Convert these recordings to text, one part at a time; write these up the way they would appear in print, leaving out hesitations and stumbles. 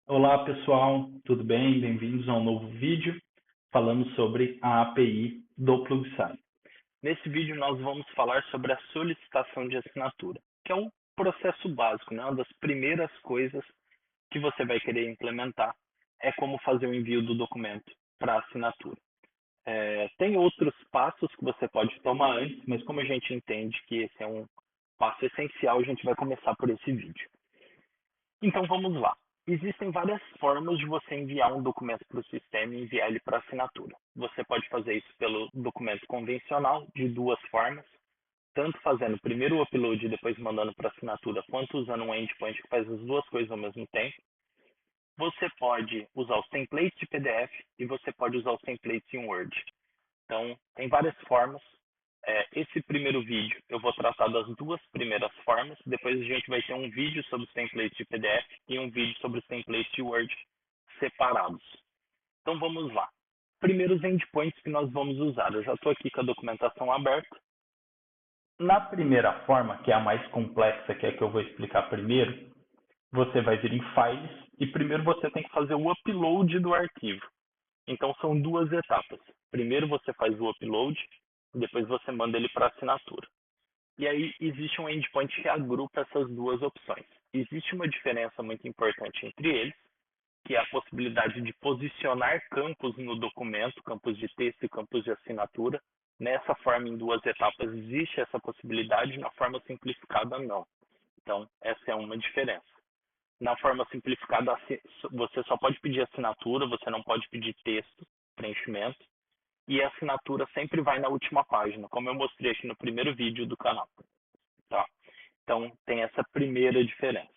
Olá pessoal, tudo bem? Bem-vindos a um novo vídeo falando sobre a API do PlugSign. Nesse vídeo nós vamos falar sobre a solicitação de assinatura, que é um processo básico, né? Uma das primeiras coisas que você vai querer implementar é como fazer o envio do documento para assinatura. Tem outros passos que você pode tomar antes, mas como a gente entende que esse é um passo essencial, a gente vai começar por esse vídeo. Então vamos lá. Existem várias formas de você enviar um documento para o sistema e enviar ele para assinatura. Você pode fazer isso pelo documento convencional, de duas formas, tanto fazendo primeiro o upload e depois mandando para assinatura, quanto usando um endpoint que faz as duas coisas ao mesmo tempo. Você pode usar os templates de PDF e você pode usar os templates em Word. Então, tem várias formas. Esse primeiro vídeo eu vou tratar das duas primeiras formas, depois a gente vai ter um vídeo sobre os templates de PDF e um vídeo sobre os templates de Word separados. Então vamos lá. Primeiro os endpoints que nós vamos usar. Eu já estou aqui com a documentação aberta. Na primeira forma, que é a mais complexa, que é a que eu vou explicar primeiro, você vai vir em Files e primeiro você tem que fazer o upload do arquivo. Então são duas etapas. Primeiro você faz o upload, depois você manda ele para assinatura. E aí existe um endpoint que agrupa essas duas opções. Existe uma diferença muito importante entre eles, que é a possibilidade de posicionar campos no documento, campos de texto e campos de assinatura. Nessa forma, em duas etapas, existe essa possibilidade, na forma simplificada, não. Então, essa é uma diferença. Na forma simplificada, você só pode pedir assinatura, você não pode pedir texto, preenchimento, e a assinatura sempre vai na última página, como eu mostrei aqui no primeiro vídeo do canal. Tá? Então, tem essa primeira diferença.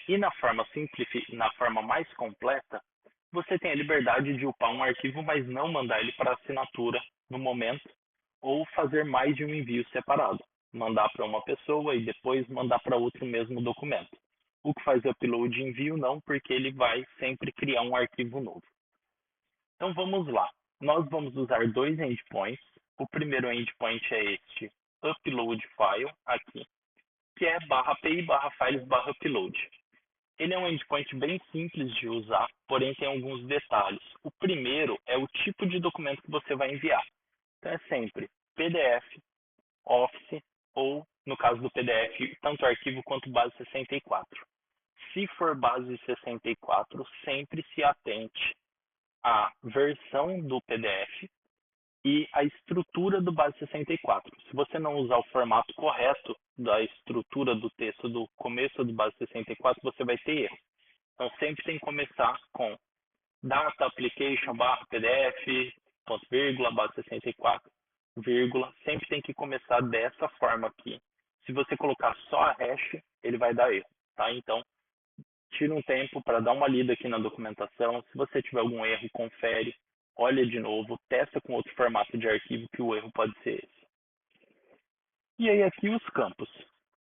E na forma mais completa, você tem a liberdade de upar um arquivo, mas não mandar ele para assinatura no momento, ou fazer mais de um envio separado. Mandar para uma pessoa e depois mandar para outro mesmo documento. O que faz upload e envio não, porque ele vai sempre criar um arquivo novo. Então vamos lá. Nós vamos usar dois endpoints. O primeiro endpoint é este upload file aqui, que é /api /files/upload. Ele é um endpoint bem simples de usar, porém tem alguns detalhes. O primeiro é o tipo de documento que você vai enviar. Então é sempre PDF, Office ou, no caso do PDF, tanto arquivo quanto base 64. Se for base 64, sempre se atente à versão do PDF e à estrutura do base 64. Se você não usar o formato correto da estrutura do texto do começo do base 64, você vai ter erro. Então sempre tem que começar com data application pdf, ponto vírgula, base 64, vírgula. Sempre tem que começar dessa forma aqui. Se você colocar só a hash, ele vai dar erro, tá? Então, tira um tempo para dar uma lida aqui na documentação. Se você tiver algum erro, confere, olha de novo, testa com outro formato de arquivo que o erro pode ser esse. E aí aqui os campos.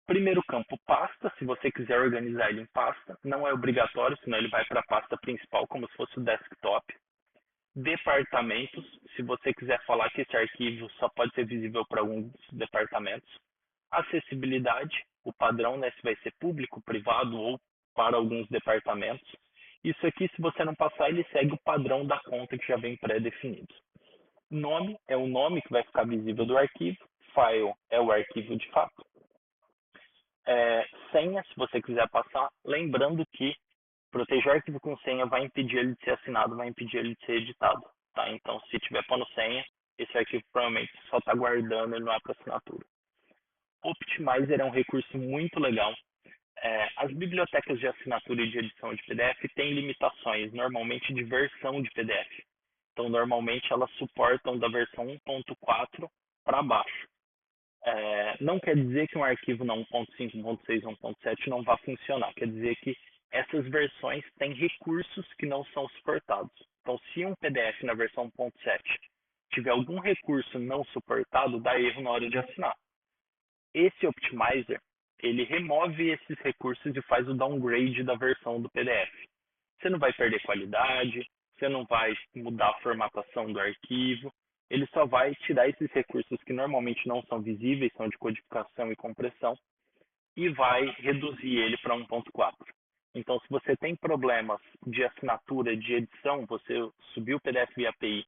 Primeiro campo, pasta. Se você quiser organizar ele em pasta, não é obrigatório, senão ele vai para a pasta principal, como se fosse o desktop. Departamentos, se você quiser falar que esse arquivo só pode ser visível para alguns departamentos. Acessibilidade, o padrão, né, se vai ser público, privado ou para alguns departamentos. Isso aqui, se você não passar, ele segue o padrão da conta que já vem pré-definido. Nome é o nome que vai ficar visível do arquivo. File é o arquivo de fato. Senha, se você quiser passar, lembrando que proteger o arquivo com senha vai impedir ele de ser assinado, vai impedir ele de ser editado. Tá? Então, se tiver pondo senha, esse arquivo provavelmente só está guardando, ele não é para assinatura. Optimizer é um recurso muito legal. As bibliotecas de assinatura e de edição de PDF têm limitações, normalmente de versão de PDF. Então, normalmente elas suportam da versão 1.4 para baixo. Não quer dizer que um arquivo na 1.5, 1.6 ou 1.7 não vá funcionar. Quer dizer que essas versões têm recursos que não são suportados. Então, se um PDF na versão 1.7 tiver algum recurso não suportado, dá erro na hora de assinar. Esse Optimizer, ele remove esses recursos e faz o downgrade da versão do PDF. Você não vai perder qualidade, você não vai mudar a formatação do arquivo, ele só vai tirar esses recursos que normalmente não são visíveis, são de codificação e compressão, e vai reduzir ele para 1.4. Então, Então, se você tem problemas de assinatura, de edição, você subiu o PDF via API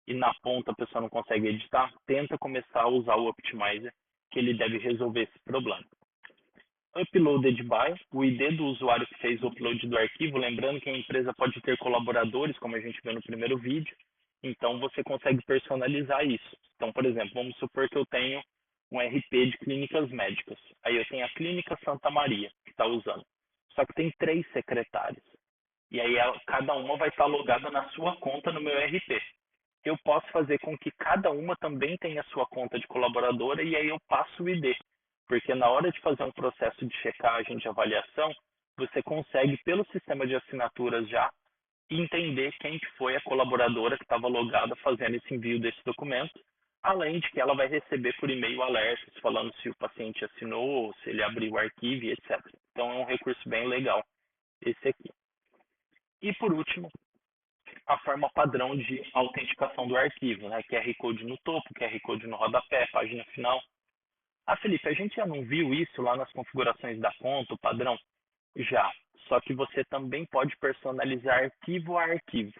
e na ponta a pessoa não consegue editar, tenta começar a usar o Optimizer, que ele deve resolver esse problema. Uploaded by, o ID do usuário que fez o upload do arquivo, lembrando que a empresa pode ter colaboradores, como a gente viu no primeiro vídeo, então você consegue personalizar isso. Então, por exemplo, vamos supor que eu tenho um RP de clínicas médicas. Aí eu tenho a Clínica Santa Maria, que está usando. Só que tem 3 secretários. E aí cada uma vai estar logada na sua conta no meu RP. Eu posso fazer com que cada uma também tenha sua conta de colaboradora e aí eu passo o ID. Porque na hora de fazer um processo de checagem, de avaliação, você consegue, pelo sistema de assinaturas já, entender quem que foi a colaboradora que estava logada fazendo esse envio desse documento, além de que ela vai receber por e-mail alertas falando se o paciente assinou, se ele abriu o arquivo, etc. Então é um recurso bem legal esse aqui. E por último, a forma padrão de autenticação do arquivo, né? QR Code no topo, QR Code no rodapé, página final. Ah, Felipe, a gente já não viu isso lá nas configurações da conta, o padrão? Já, só que você também pode personalizar arquivo a arquivo.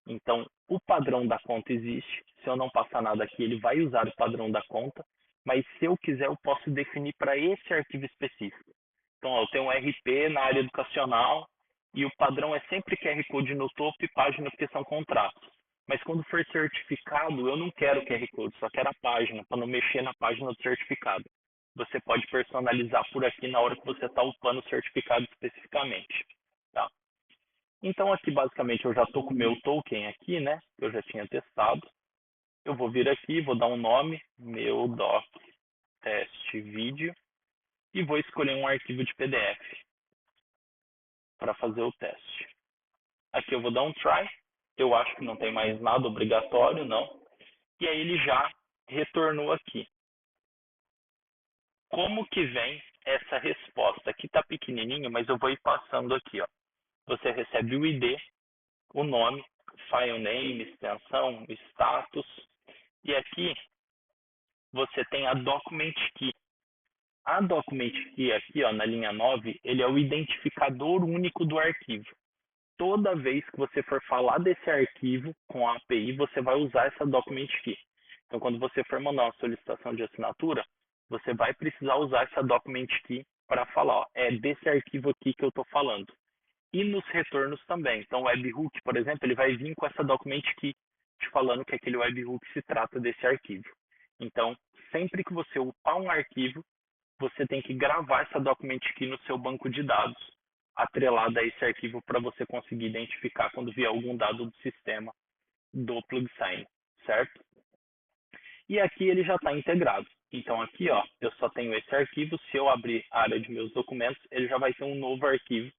Então, o padrão da conta existe. Se eu não passar nada aqui, ele vai usar o padrão da conta. Mas se eu quiser, eu posso definir para esse arquivo específico. Então, eu tenho um RP na área educacional e o padrão é sempre QR Code no topo e página porque são contratos. Mas quando for certificado, eu não quero QR Code, só quero a página, para não mexer na página do certificado. Você pode personalizar por aqui na hora que você está upando o certificado especificamente. Tá? Então aqui basicamente eu já estou com o meu token aqui, né? Eu já tinha testado. Eu vou vir aqui, vou dar um nome, meu doc teste vídeo, e vou escolher um arquivo de PDF para fazer o teste. Aqui eu vou dar um try. Eu acho que não tem mais nada obrigatório, não. E aí ele já retornou aqui. Como que vem essa resposta? Aqui está pequenininho, mas eu vou ir passando aqui, ó. Você recebe o ID, o nome, file name, extensão, status, e aqui você tem a document key. A document key aqui, ó, na linha 9, ele é o identificador único do arquivo. Toda vez que você for falar desse arquivo com a API, você vai usar essa document key. Então, quando você for mandar uma solicitação de assinatura, você vai precisar usar essa document key para falar, ó, é desse arquivo aqui que eu estou falando. E nos retornos também. Então, o webhook, por exemplo, ele vai vir com essa document key te falando que aquele webhook se trata desse arquivo. Então, sempre que você upar um arquivo, você tem que gravar essa document key no seu banco de dados, atrelada a esse arquivo para você conseguir identificar quando vier algum dado do sistema do PlugSign, certo? E aqui ele já está integrado. Então aqui, ó, eu só tenho esse arquivo. Se eu abrir a área de meus documentos, ele já vai ter um novo arquivo,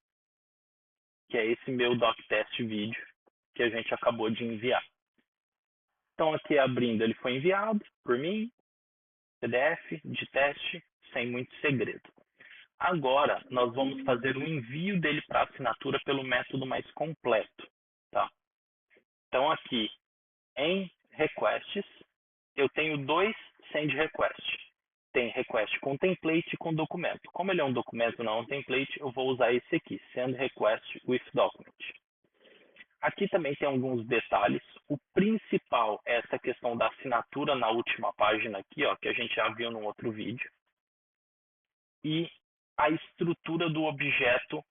que é esse meu doctest vídeo que a gente acabou de enviar. Então aqui abrindo, ele foi enviado por mim, PDF de teste, sem muito segredo. Agora, nós vamos fazer o envio dele para assinatura pelo método mais completo. Tá? Então, aqui em Requests, eu tenho 2 send request. Tem request com template e com documento. Como ele é um documento, não é um template, eu vou usar esse aqui, send request with document. Aqui também tem alguns detalhes. O principal é essa questão da assinatura na última página aqui, ó, que a gente já viu no outro vídeo. E a estrutura do objeto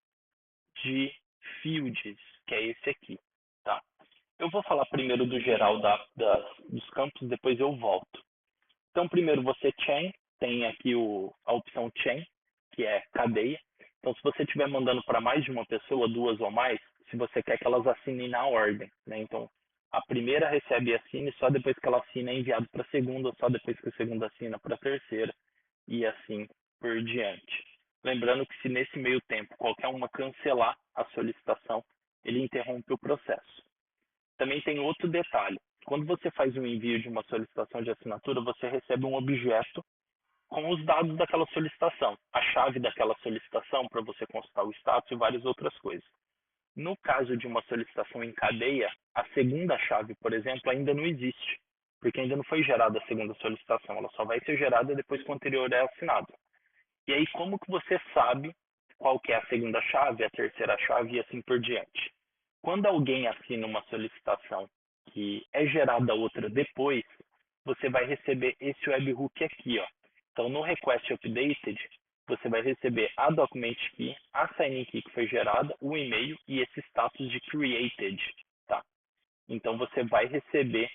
de fields, que é esse aqui. Tá? Eu vou falar primeiro do geral dos campos, depois eu volto. Então, primeiro você chain, tem aqui a opção chain, que é cadeia. Então, se você estiver mandando para mais de uma pessoa, 2 ou mais, se você quer que elas assinem na ordem, né? Então, a primeira recebe e assina, e só depois que ela assina é enviado para a segunda, ou só depois que a segunda assina para a terceira, e assim por diante. Lembrando que se nesse meio tempo qualquer uma cancelar a solicitação, ele interrompe o processo. Também tem outro detalhe. Quando você faz um envio de uma solicitação de assinatura, você recebe um objeto com os dados daquela solicitação, a chave daquela solicitação para você consultar o status e várias outras coisas. No caso de uma solicitação em cadeia, a segunda chave, por exemplo, ainda não existe, porque ainda não foi gerada a segunda solicitação, ela só vai ser gerada depois que o anterior é assinado. E aí, como que você sabe qual que é a segunda chave, a terceira chave e assim por diante. Quando alguém assina uma solicitação que é gerada outra depois, você vai receber esse webhook aqui, ó. Então, no request updated, você vai receber a document key, a sign key que foi gerada, o e-mail e esse status de created, tá? Então, você vai receber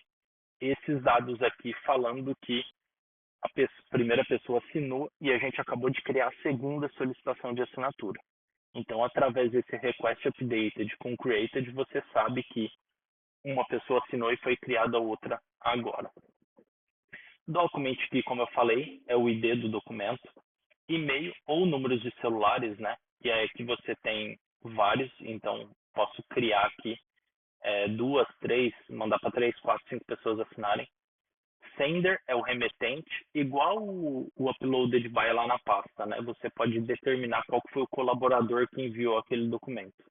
esses dados aqui falando que a primeira pessoa assinou e a gente acabou de criar a segunda solicitação de assinatura. Então, através desse request updated com created, você sabe que uma pessoa assinou e foi criada outra agora. Document key, como eu falei, é o ID do documento. E-mail ou números de celulares, né? Que é que você tem vários, então posso criar aqui 2, 3, mandar para 3, 4, 5 pessoas assinarem. Sender é o remetente, igual o uploaded vai lá na pasta, né? Você pode determinar qual foi o colaborador que enviou aquele documento.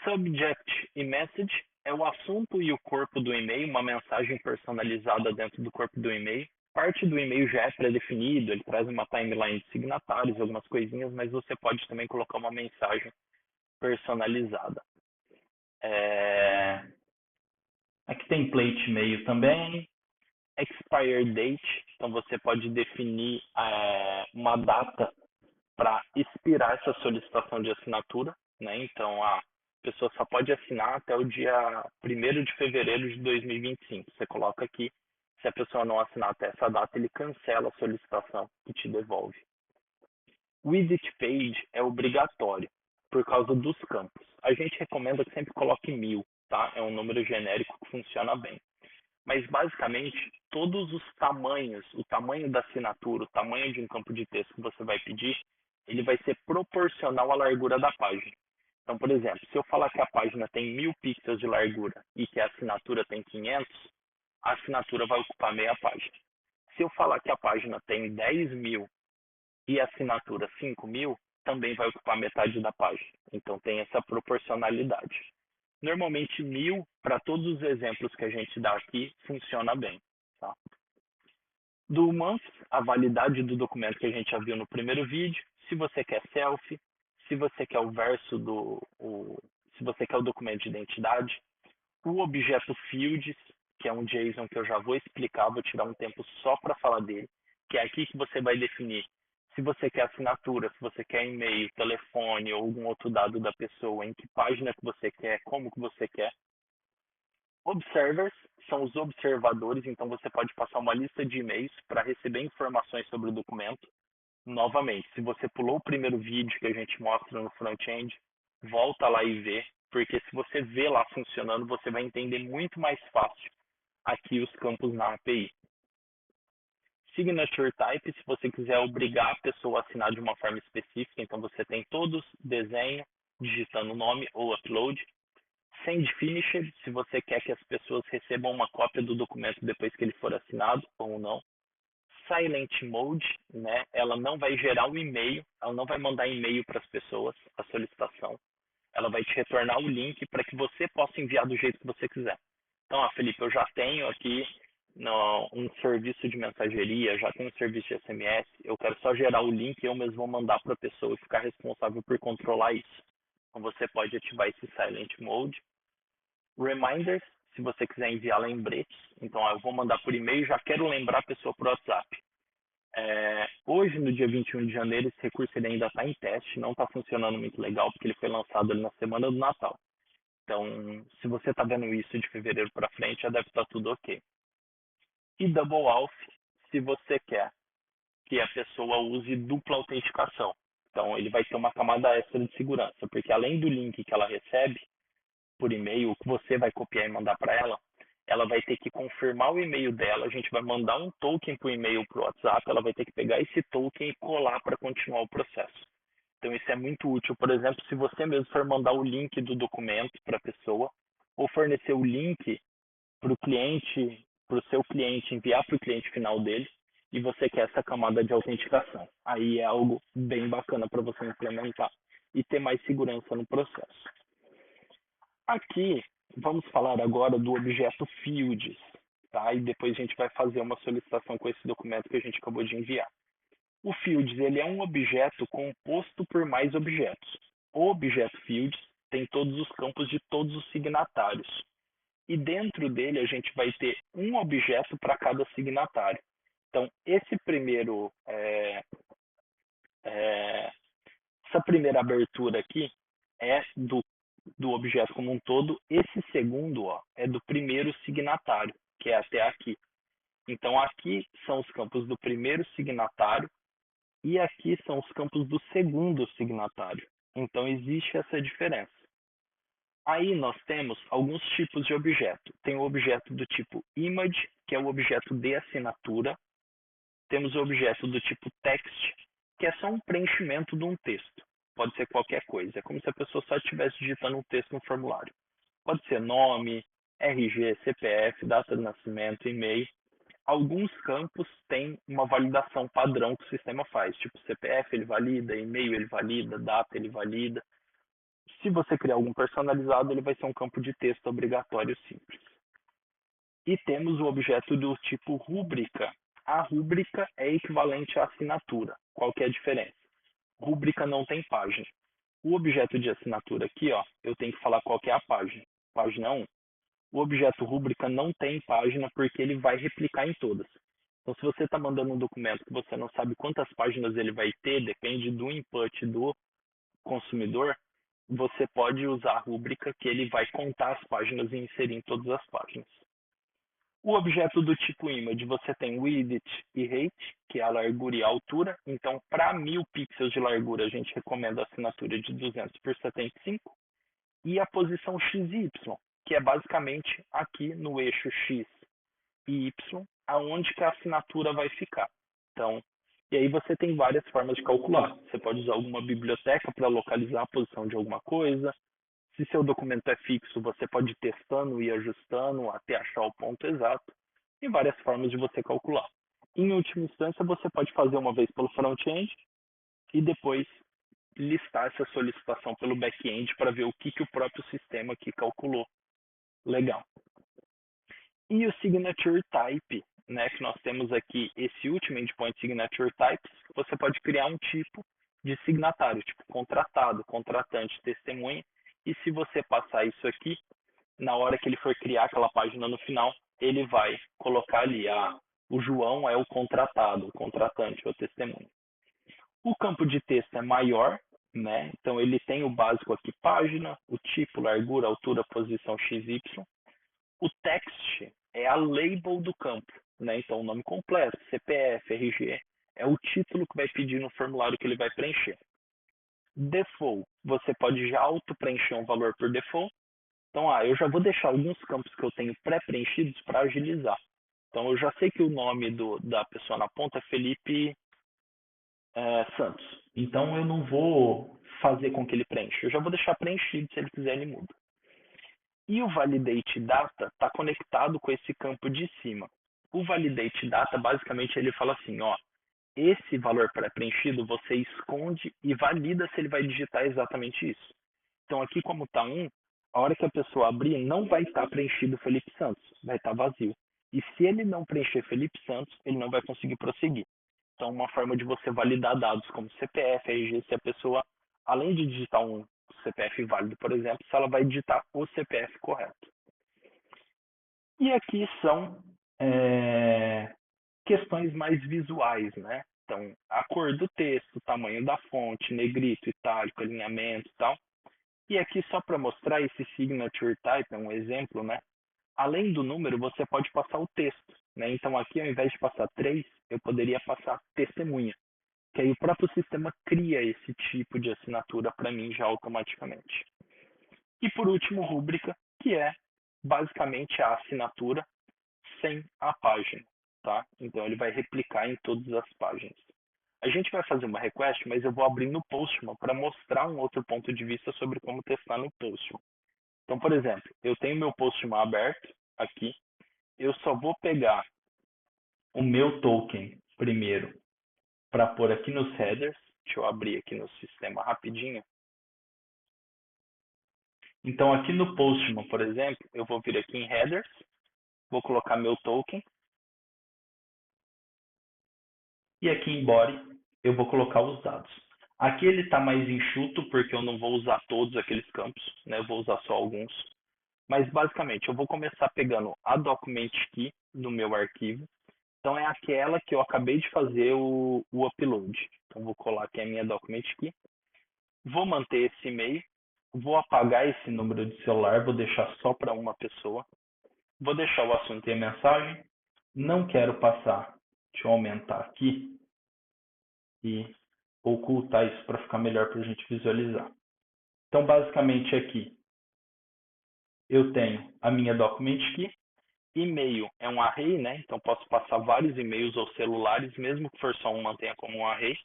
Subject e message é o assunto e o corpo do e-mail, uma mensagem personalizada dentro do corpo do e-mail. Parte do e-mail já é pré-definido, ele traz uma timeline de signatários, algumas coisinhas, mas você pode também colocar uma mensagem personalizada. Aqui tem template e-mail também. Expire date, então você pode definir uma data para expirar essa solicitação de assinatura, né? Então a pessoa só pode assinar até o dia 1º de fevereiro de 2025. Você coloca aqui, se a pessoa não assinar até essa data, ele cancela a solicitação e te devolve. Visit page é obrigatório por causa dos campos. A gente recomenda que sempre coloque 1000, tá? É um número genérico que funciona bem. Mas, basicamente, todos os tamanhos, o tamanho da assinatura, o tamanho de um campo de texto que você vai pedir, ele vai ser proporcional à largura da página. Então, por exemplo, se eu falar que a página tem 1000 pixels de largura e que a assinatura tem 500, a assinatura vai ocupar meia página. Se eu falar que a página tem 10.000 e a assinatura 5.000, também vai ocupar metade da página. Então, tem essa proporcionalidade. Normalmente 1000, para todos os exemplos que a gente dá aqui, funciona bem. Tá? Do month, a validade do documento que a gente já viu no primeiro vídeo. Se você quer selfie, se você quer o verso se você quer o documento de identidade. O objeto fields, que é um JSON que eu já vou explicar, vou tirar um tempo só para falar dele, que é aqui que você vai definir se você quer assinatura, se você quer e-mail, telefone ou algum outro dado da pessoa, em que página que você quer, como que você quer. Observers são os observadores, então você pode passar uma lista de e-mails para receber informações sobre o documento. Novamente, se você pulou o primeiro vídeo que a gente mostra no front-end, volta lá e vê, porque se você vê lá funcionando, você vai entender muito mais fácil aqui os campos na API. Signature type, se você quiser obrigar a pessoa a assinar de uma forma específica, então você tem todos desenho, digitando o nome ou upload. Send finished, se você quer que as pessoas recebam uma cópia do documento depois que ele for assinado ou não. Silent mode, né? Ela não vai gerar um e-mail, ela não vai mandar e-mail para as pessoas, a solicitação. Ela vai te retornar o link para que você possa enviar do jeito que você quiser. Então, Felipe, eu já tenho aqui um serviço de mensageria, já tenho um serviço de SMS, eu quero só gerar o link e eu mesmo vou mandar para a pessoa e ficar responsável por controlar isso. Então, você pode ativar esse Silent Mode. Reminders, se você quiser enviar lembretes, então eu vou mandar por e-mail, já quero lembrar a pessoa por WhatsApp. Hoje, no dia 21 de janeiro, esse recurso ele ainda está em teste, não está funcionando muito legal, porque ele foi lançado ali na semana do Natal. Então, se você está vendo isso de fevereiro para frente, já deve estar tudo ok. E Double Auth, se você quer que a pessoa use dupla autenticação. Então, ele vai ter uma camada extra de segurança, porque além do link que ela recebe por e-mail, que você vai copiar e mandar para ela vai ter que confirmar o e-mail dela, a gente vai mandar um token para o e-mail para o WhatsApp, ela vai ter que pegar esse token e colar para continuar o processo. Então, isso é muito útil. Por exemplo, se você mesmo for mandar o link do documento para a pessoa, ou fornecer o link para o cliente, para o seu cliente enviar para o cliente final dele, e você quer essa camada de autenticação. Aí é algo bem bacana para você implementar e ter mais segurança no processo. Aqui, vamos falar agora do objeto fields, tá? E depois a gente vai fazer uma solicitação com esse documento que a gente acabou de enviar. O fields ele é um objeto composto por mais objetos. O objeto fields tem todos os campos de todos os signatários. E dentro dele a gente vai ter um objeto para cada signatário. Então, essa primeira abertura aqui é do objeto como um todo. Esse segundo é do primeiro signatário, que é até aqui. Então, aqui são os campos do primeiro signatário e aqui são os campos do segundo signatário. Então, existe essa diferença. Aí nós temos alguns tipos de objeto. Tem o objeto do tipo image, que é o objeto de assinatura. Temos o objeto do tipo text, que é só um preenchimento de um texto. Pode ser qualquer coisa. É como se a pessoa só estivesse digitando um texto no formulário. Pode ser nome, RG, CPF, data de nascimento, e-mail. Alguns campos têm uma validação padrão que o sistema faz. Tipo, CPF ele valida, e-mail ele valida, data ele valida. Se você criar algum personalizado, ele vai ser um campo de texto obrigatório simples. E temos o objeto do tipo rúbrica. A rúbrica é equivalente à assinatura. Qual que é a diferença? Rúbrica não tem página. O objeto de assinatura aqui, eu tenho que falar qual que é a página. Página 1. O objeto rúbrica não tem página porque ele vai replicar em todas. Então, se você está mandando um documento que você não sabe quantas páginas ele vai ter, depende do input do consumidor, você pode usar a rúbrica que ele vai contar as páginas e inserir em todas as páginas. O objeto do tipo image, você tem width e height, que é a largura e a altura. Então, para 1000 pixels de largura, a gente recomenda a assinatura de 200 por 75. E a posição x e y, que é basicamente aqui no eixo x e y, aonde que a assinatura vai ficar. Então, e aí você tem várias formas de calcular. Você pode usar alguma biblioteca para localizar a posição de alguma coisa. Se seu documento é fixo, você pode ir testando e ajustando até achar o ponto exato. Tem várias formas de você calcular. Em última instância, você pode fazer uma vez pelo front-end e depois listar essa solicitação pelo back-end para ver o que o próprio sistema aqui calculou. Legal. E o signature type, né, que nós temos aqui esse último endpoint signature types, você pode criar um tipo de signatário, tipo contratado, contratante, testemunha, e se você passar isso aqui, na hora que ele for criar aquela página no final, ele vai colocar ali, o João é o contratado, o contratante, o testemunha. O campo de texto é maior, né? Então ele tem o básico aqui, página, o tipo, largura, altura, posição, XY. O text é a label do campo, né? Então o nome completo, CPF, RG, é o título que vai pedir no formulário que ele vai preencher. Default, você pode já auto-preencher um valor por default. Então, eu já vou deixar alguns campos que eu tenho pré-preenchidos para agilizar. Então, eu já sei que o nome da pessoa na ponta é Felipe Santos. Então, eu não vou fazer com que ele preencha. Eu já vou deixar preenchido, se ele quiser, ele muda. E o validate data está conectado com esse campo de cima. O validate data, basicamente, ele fala assim, esse valor pré-preenchido você esconde e valida se ele vai digitar exatamente isso. Então, aqui como está 1, a hora que a pessoa abrir, não vai estar preenchido Felipe Santos, vai estar vazio. E se ele não preencher Felipe Santos, ele não vai conseguir prosseguir. Então, uma forma de você validar dados como CPF, RG, se a pessoa, além de digitar um CPF válido, por exemplo, se ela vai digitar o CPF correto. E aqui são questões mais visuais, né? Então, a cor do texto, o tamanho da fonte, negrito, itálico, alinhamento e tal. E aqui só para mostrar esse signature type, é um exemplo, né? Além do número, você pode passar o texto, né? Então aqui, ao invés de passar 3, eu poderia passar testemunha, que aí o próprio sistema cria esse tipo de assinatura para mim já automaticamente. E por último, rúbrica, que é basicamente a assinatura sem a página, tá? Então ele vai replicar em todas as páginas. A gente vai fazer uma request, mas eu vou abrir no Postman para mostrar um outro ponto de vista sobre como testar no Postman. Então, por exemplo, eu tenho meu Postman aberto aqui, eu só vou pegar o meu token primeiro para pôr aqui nos headers. Deixa eu abrir aqui no sistema rapidinho. Então, aqui no Postman, por exemplo, eu vou vir aqui em headers, vou colocar meu token. E aqui em body, eu vou colocar os dados. Aqui ele está mais enxuto porque eu não vou usar todos aqueles campos, né? Eu vou usar só alguns. Mas basicamente eu vou começar pegando a document key do meu arquivo. Então é aquela que eu acabei de fazer o upload. Então vou colar aqui a minha document key. Vou manter esse e-mail. Vou apagar esse número de celular, vou deixar só para uma pessoa. Vou deixar o assunto e a mensagem. Não quero passar. Deixa eu aumentar aqui e ocultar isso para ficar melhor para a gente visualizar. Então, basicamente aqui, eu tenho a minha document key. E-mail é um array, né? Então, posso passar vários e-mails ou celulares, mesmo que for só um, mantenha como um array.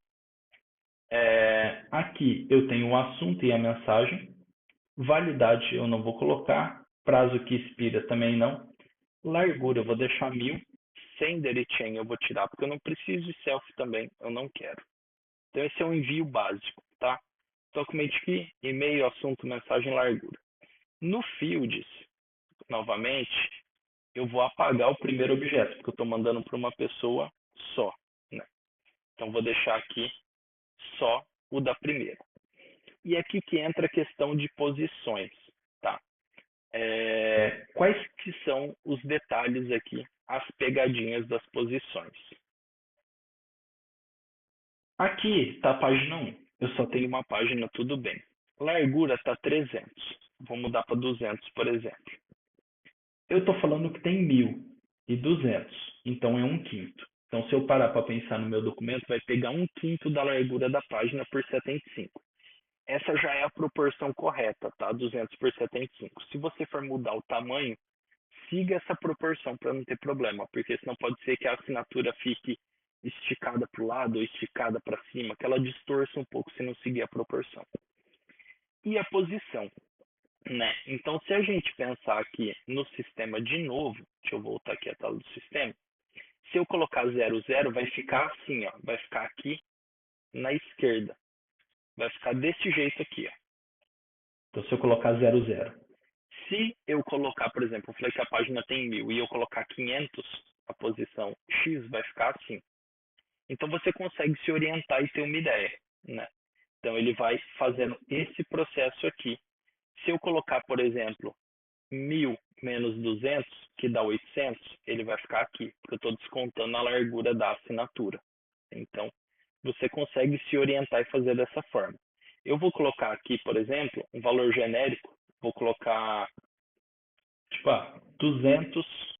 Aqui eu tenho o assunto e a mensagem. Validade eu não vou colocar. Prazo que expira também não. Largura eu vou deixar 1000. Sender e chain eu vou tirar, porque eu não preciso de self também, eu não quero. Então esse é um envio básico, tá? Document key, e-mail, assunto, mensagem, largura. No fields, novamente, eu vou apagar o primeiro objeto, porque eu estou mandando para uma pessoa só, né? Então vou deixar aqui só o da primeira. E aqui que entra a questão de posições, tá? Quais que são os detalhes aqui, as pegadinhas das posições? Aqui está a página 1. Eu só tenho uma página, tudo bem. Largura está 300. Vou mudar para 200, por exemplo. Eu estou falando que tem 1000 e 200, então é 1/5. Então, se eu parar para pensar no meu documento, vai pegar 1/5 da largura da página por 75. Essa já é a proporção correta, tá? 200 por 75. Se você for mudar o tamanho, siga essa proporção para não ter problema, porque senão pode ser que a assinatura fique esticada para o lado ou esticada para cima, que ela distorça um pouco se não seguir a proporção. E a posição, né? Então, se a gente pensar aqui no sistema de novo, deixa eu voltar aqui a tela do sistema, se eu colocar 00, vai ficar assim, ó, vai ficar aqui na esquerda, vai ficar desse jeito aqui, ó. Então, se eu colocar 00. Se eu colocar, por exemplo, eu falei que a página tem 1000 e eu colocar 500, a posição X vai ficar assim. Então você consegue se orientar e ter uma ideia, né? Então ele vai fazendo esse processo aqui. Se eu colocar, por exemplo, 1000 menos 200, que dá 800, ele vai ficar aqui, porque eu estou descontando a largura da assinatura. Então, você consegue se orientar e fazer dessa forma. Eu vou colocar aqui, por exemplo, um valor genérico, vou colocar, tipo, 200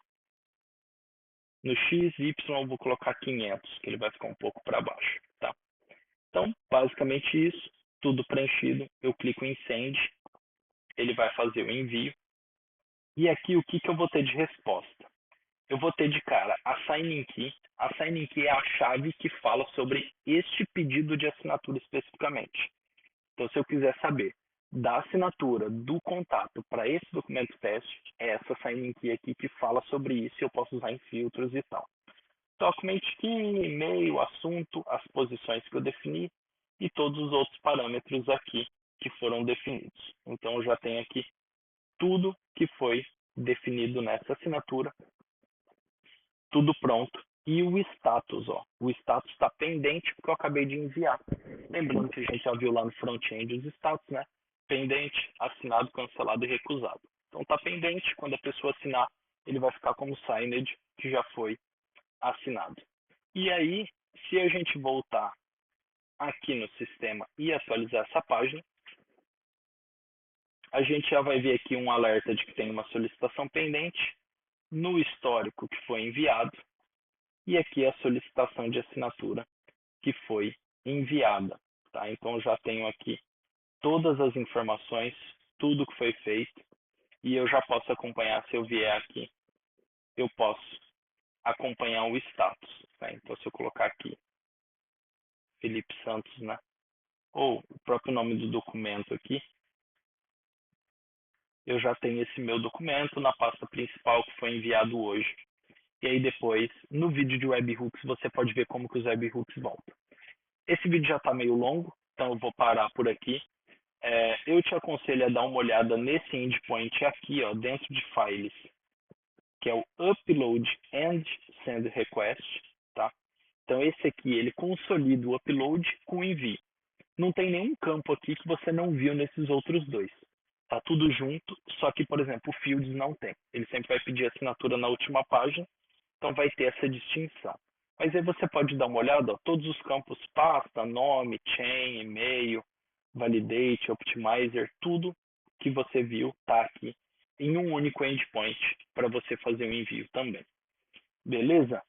no x, y, vou colocar 500, que ele vai ficar um pouco para baixo, tá? Então, basicamente isso, tudo preenchido, eu clico em Send, ele vai fazer o envio. E aqui o que eu vou ter de resposta? Eu vou ter de cara a Signing Key. A Signing Key é a chave que fala sobre este pedido de assinatura especificamente. Então, se eu quiser saber da assinatura do contato para esse documento teste, é essa Signing Key aqui que fala sobre isso e eu posso usar em filtros e tal. Document Key, e-mail, assunto, as posições que eu defini e todos os outros parâmetros aqui que foram definidos. Então, eu já tenho aqui tudo que foi definido nessa assinatura, tudo pronto. E o status, ó, o status está pendente porque eu acabei de enviar. Lembrando que a gente já viu lá no front-end os status, né? Pendente, assinado, cancelado e recusado. Então está pendente, quando a pessoa assinar, ele vai ficar como signed, que já foi assinado. E aí, se a gente voltar aqui no sistema e atualizar essa página, a gente já vai ver aqui um alerta de que tem uma solicitação pendente, no histórico que foi enviado, e aqui a solicitação de assinatura que foi enviada. Tá? Então, já tenho aqui todas as informações, tudo que foi feito, e eu já posso acompanhar, se eu vier aqui, eu posso acompanhar o status. Tá? Então, se eu colocar aqui Felipe Santos, né? Ou o próprio nome do documento aqui, eu já tenho esse meu documento na pasta principal que foi enviado hoje. E aí depois, no vídeo de webhooks, você pode ver como que os webhooks voltam. Esse vídeo já está meio longo, então eu vou parar por aqui. Eu te aconselho a dar uma olhada nesse endpoint aqui, ó, dentro de Files, que é o Upload and Send Request. Tá? Então, esse aqui, ele consolida o upload com o envio. Não tem nenhum campo aqui que você não viu nesses outros dois. Tá tudo junto, só que, por exemplo, o Fields não tem. Ele sempre vai pedir assinatura na última página, então vai ter essa distinção. Mas aí você pode dar uma olhada, ó, todos os campos pasta, nome, chain, e-mail, validate, optimizer, tudo que você viu está aqui em um único endpoint para você fazer o envio também. Beleza?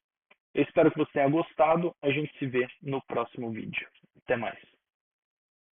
Eu espero que você tenha gostado. A gente se vê no próximo vídeo. Até mais.